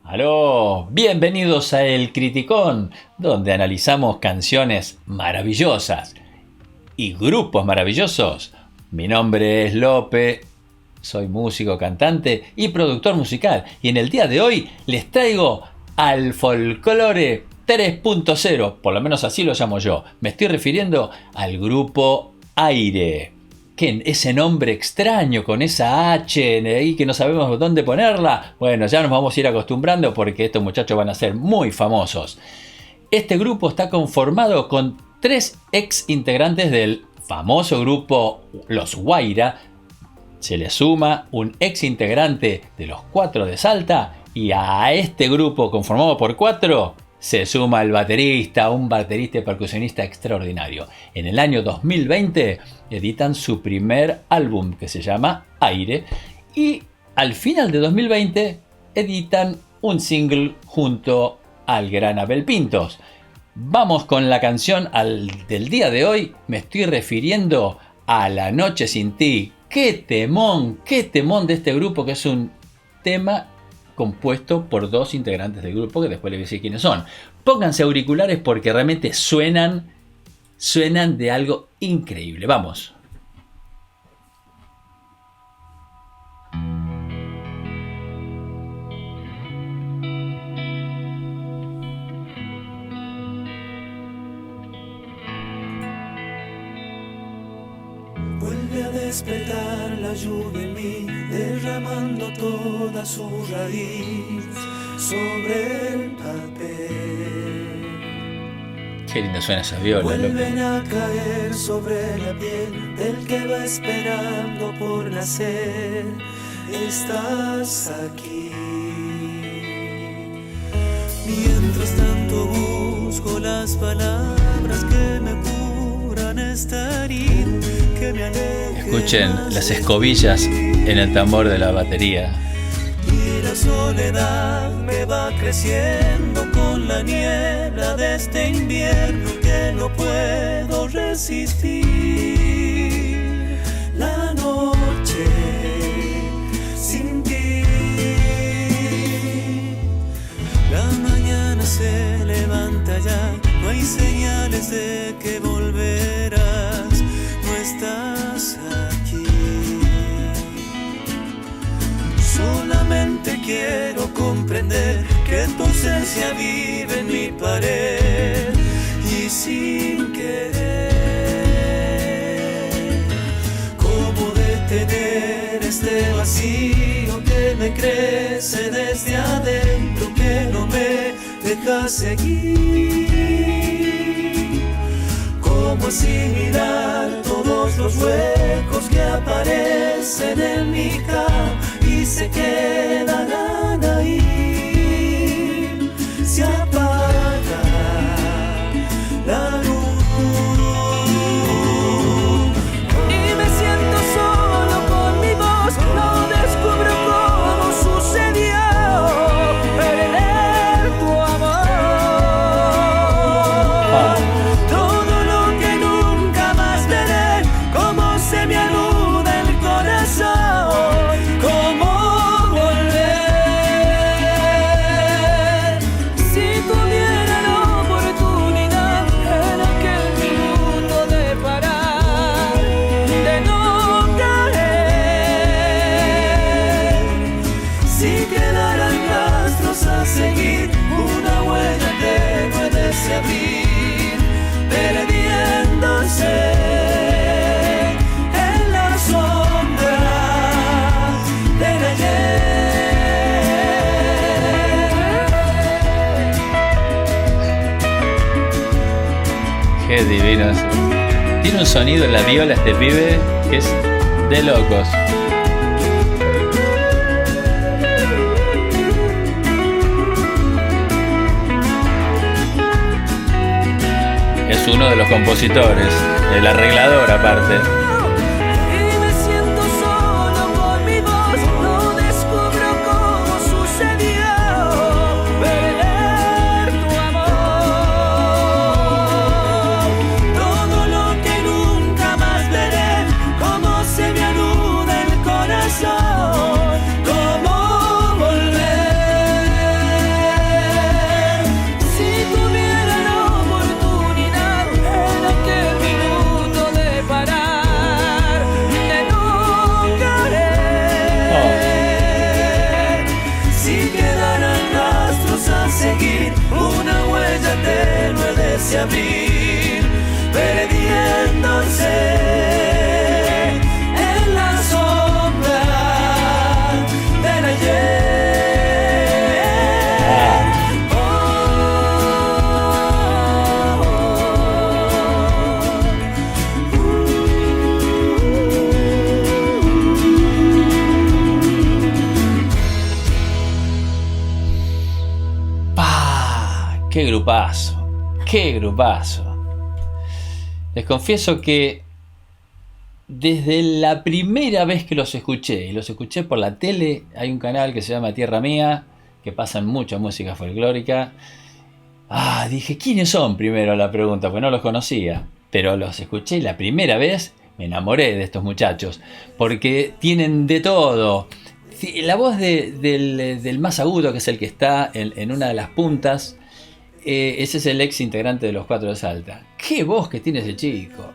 Aló, bienvenidos a El Criticón, donde analizamos canciones maravillosas y grupos maravillosos. Mi nombre es Lope, soy músico, cantante y productor musical, y en el día de hoy les traigo al folclore 3.0, por lo menos así lo llamo yo. Me estoy refiriendo al grupo Aire. ¿Qué? Ese nombre extraño con esa H ahí que no sabemos dónde ponerla. Bueno, ya nos vamos a ir acostumbrando porque estos muchachos van a ser muy famosos. Este grupo está conformado con 3 ex integrantes del famoso grupo Los Guaira. Se le suma un ex integrante de los 4 de Salta, y a este grupo conformado por 4 se suma el baterista, un baterista y percusionista extraordinario. En el año 2020 editan su primer álbum que se llama Aire, y al final de 2020 editan un single junto al gran Abel Pintos. Vamos con la canción del día de hoy. Me estoy refiriendo a La Noche Sin Ti. Qué temón de este grupo, que es un tema compuesto por 2 integrantes del grupo, que después les voy a decir quiénes son. Pónganse auriculares porque realmente suenan de algo increíble. Vamos. Vuelve a despertar la lluvia en mí, derramando toda su raíz sobre el papel. Qué lindo suena esa viola. Vuelven a caer sobre la piel del que va esperando por nacer. Estás aquí. Mientras tanto busco las palabras que me curan esta herida. Escuchen las escobillas en el tambor de la batería. Y la soledad me va creciendo con la niebla de este invierno que no puedo resistir. La noche sin ti. La mañana se levanta ya, no hay señales de que volverás. Estás aquí. Solamente quiero comprender que tu ausencia vive en mi pared, y sin querer, ¿cómo detener este vacío que me crece desde adentro, que no me deja seguir? ¿Cómo asimilar todos los huecos que aparecen en mi cama y se quedarán ahí? Se apaga la luz y me siento solo con mi voz. No descubro cómo sucedió perder tu amor. Qué divino. Tiene un sonido en la viola este pibe que es de locos. Es uno de los compositores, el arreglador aparte. seguir una huella tenue de ese abril, perdiéndose en la sombra del ayer. ¡Qué grupazo! ¡Qué grupazo! Les confieso que desde la primera vez que los escuché, y los escuché por la tele, hay un canal que se llama Tierra Mía, que pasan mucha música folclórica. Dije, ¿quiénes son? Primero la pregunta, pues no los conocía. Pero los escuché y la primera vez me enamoré de estos muchachos, porque tienen de todo. La voz del más agudo, que es el que está en una de las puntas, ese es el ex integrante de Los Cuatro de Salta. ¡Qué voz que tiene ese chico!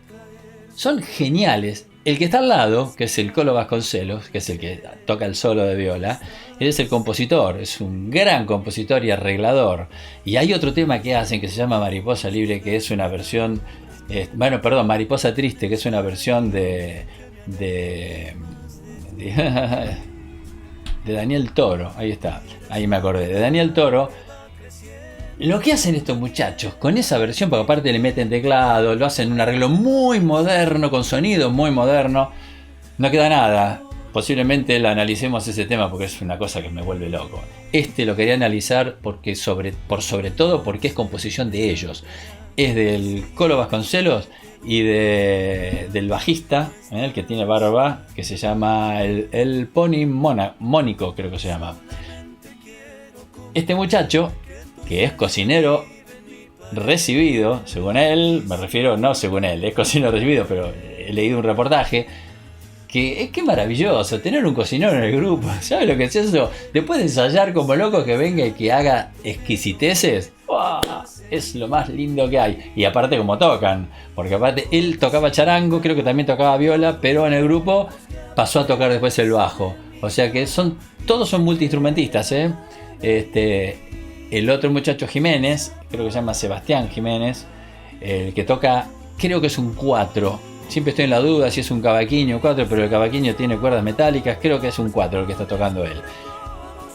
Son geniales. El que está al lado, que es el Colo Vasconcelos, que es el que toca el solo de viola, él es el compositor, es un gran compositor y arreglador. Y hay otro tema que hacen que se llama Mariposa Libre, que es una versión... Mariposa Triste, que es una versión de Daniel Toro. Ahí está, ahí me acordé, de Daniel Toro. Lo que hacen estos muchachos con esa versión, porque aparte le meten teclado, lo hacen un arreglo muy moderno, con sonido muy moderno, no queda nada. Posiblemente la analicemos ese tema porque es una cosa que me vuelve loco. Lo quería analizar porque sobre todo porque es composición de ellos. Es del Colo Vasconcelos y del bajista, el que tiene barba, que se llama el Pony Mónico, creo que se llama. Este muchacho, que es cocinero recibido, según él, me refiero, no según él, es cocinero recibido, pero he leído un reportaje, que es que maravilloso tener un cocinero en el grupo. ¿Sabes lo que es eso? Después de ensayar como loco, que venga y que haga exquisiteces, ¡wow! Es lo más lindo que hay. Y aparte como tocan, porque aparte él tocaba charango, creo que también tocaba viola, pero en el grupo pasó a tocar después el bajo. O sea que todos son multiinstrumentistas, ¿eh? El otro muchacho Jiménez, creo que se llama Sebastián Jiménez, el que toca, creo que es un 4. Siempre estoy en la duda si es un cavaquinho o 4, pero el cavaquinho tiene cuerdas metálicas, creo que es un 4 el que está tocando él.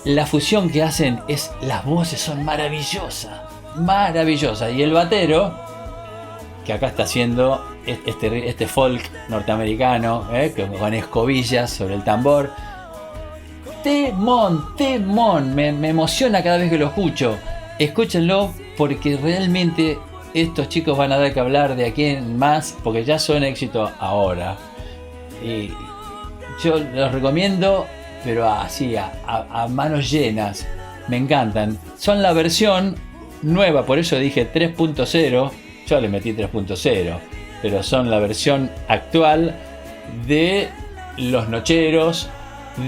La fusión que hacen las voces son maravillosas, maravillosas. Y el batero, que acá está haciendo este folk norteamericano, con escobillas sobre el tambor. Temón, me emociona cada vez que lo escucho. Escúchenlo porque realmente estos chicos van a dar que hablar de aquí en más, porque ya son éxito ahora. Y yo los recomiendo, pero así, a manos llenas. Me encantan. Son la versión nueva, por eso dije 3.0. Yo le metí 3.0, pero son la versión actual de Los Nocheros,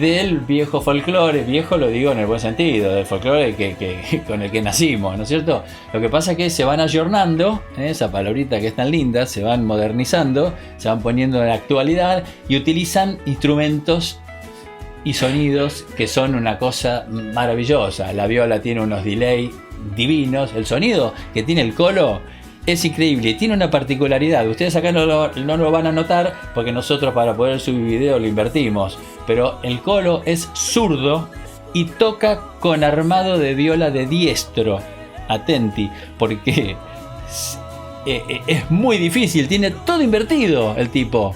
del viejo folclore. Viejo lo digo en el buen sentido, del folclore que con el que nacimos, ¿no es cierto? Lo que pasa es que se van ayornando, esa palabrita que es tan linda, se van modernizando, se van poniendo en la actualidad y utilizan instrumentos y sonidos que son una cosa maravillosa. La viola tiene unos delay divinos, el sonido que tiene el Colo es increíble, tiene una particularidad. Ustedes acá no lo van a notar porque nosotros para poder subir video lo invertimos, pero el Colo es zurdo y toca con armado de viola de diestro. Atenti, porque es muy difícil, tiene todo invertido el tipo.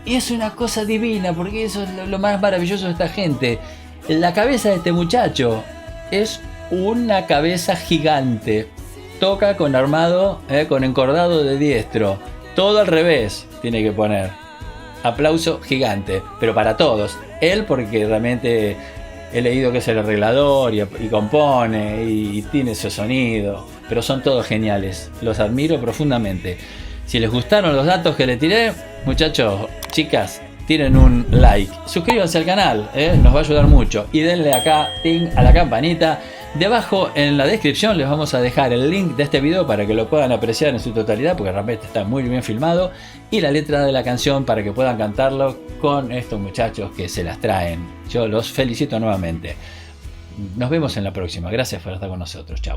Y es una cosa divina, porque eso es lo más maravilloso de esta gente. La cabeza de este muchacho es una cabeza gigante. Toca con armado, con encordado de diestro. Todo al revés tiene que poner. Aplauso gigante, pero para todos. Él porque realmente he leído que es el arreglador y compone y tiene ese sonido. Pero son todos geniales. Los admiro profundamente. Si les gustaron los datos que les tiré, muchachos, chicas, tiren un like. Suscríbanse al canal, nos va a ayudar mucho. Y denle acá, ting, a la campanita. Debajo en la descripción les vamos a dejar el link de este video para que lo puedan apreciar en su totalidad, porque realmente está muy bien filmado, y la letra de la canción para que puedan cantarlo con estos muchachos que se las traen. Yo los felicito nuevamente. Nos vemos en la próxima. Gracias por estar con nosotros. Chao.